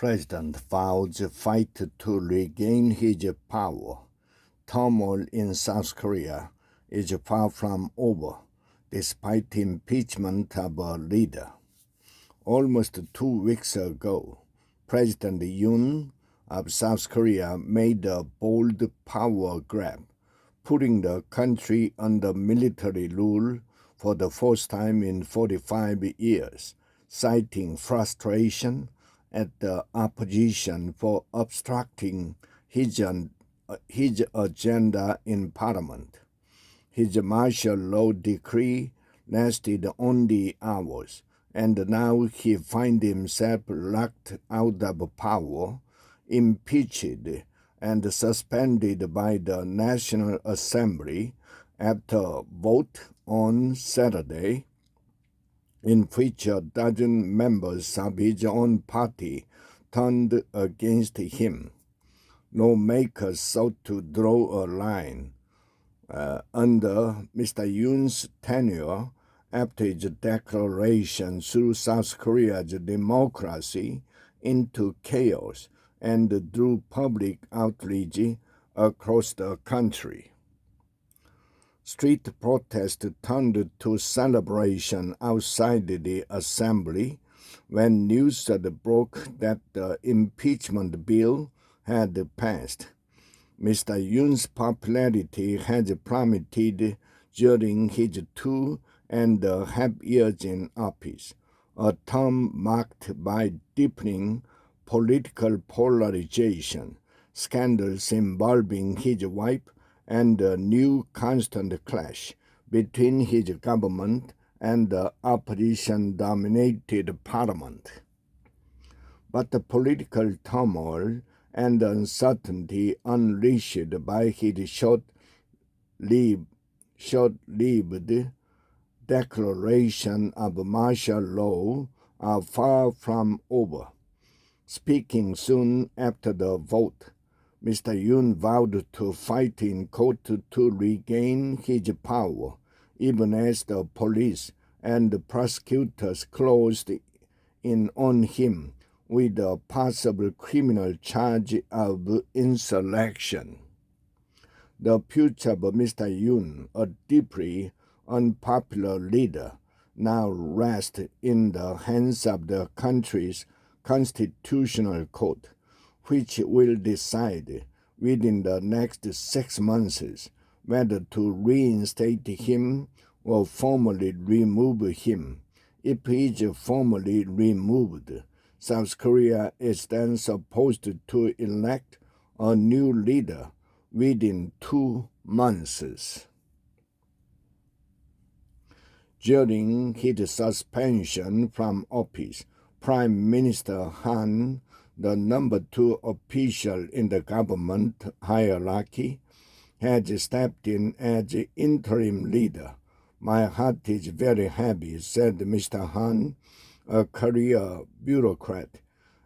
President vows fight to regain his power. Turmoil in South Korea is far from over, despite impeachment of a leader. Almost 2 weeks ago, President Yoon of South Korea made a bold power grab, putting the country under military rule for the first time in 45 years, citing frustration at the opposition for obstructing his agenda in Parliament. His martial law decree lasted only hours, and now he finds himself locked out of power, impeached and suspended by the National Assembly after a vote on Saturday in which a dozen members of his own party turned against him. Lawmakers sought to draw a line under Mr. Yoon's tenure after his declaration threw South Korea's democracy into chaos and drew public outrage across the country. Street protests turned to celebration outside the assembly when news broke that the impeachment bill had passed. Mr. Yoon's popularity has plummeted during his 2.5 years in office, a term marked by deepening political polarization, scandals involving his wife, and a new constant clash between his government and the opposition-dominated parliament. But the political turmoil and uncertainty unleashed by his short-lived declaration of martial law are far from over. Speaking soon after the vote, Mr. Yoon vowed to fight in court to regain his power, even as the police and the prosecutors closed in on him with a possible criminal charge of insurrection. The future of Mr. Yoon, a deeply unpopular leader, now rests in the hands of the country's constitutional court, which will decide within the next 6 months whether to reinstate him or formally remove him. If he is formally removed, South Korea is then supposed to elect a new leader within 2 months. During his suspension from office, Prime Minister Han, the number 2 official in the government hierarchy, has stepped in as interim leader. "My heart is very heavy," said Mr. Han, a career bureaucrat.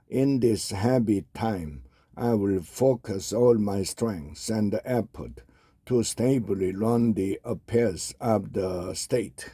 "In this heavy time, I will focus all my strength and effort to stably run the affairs of the state."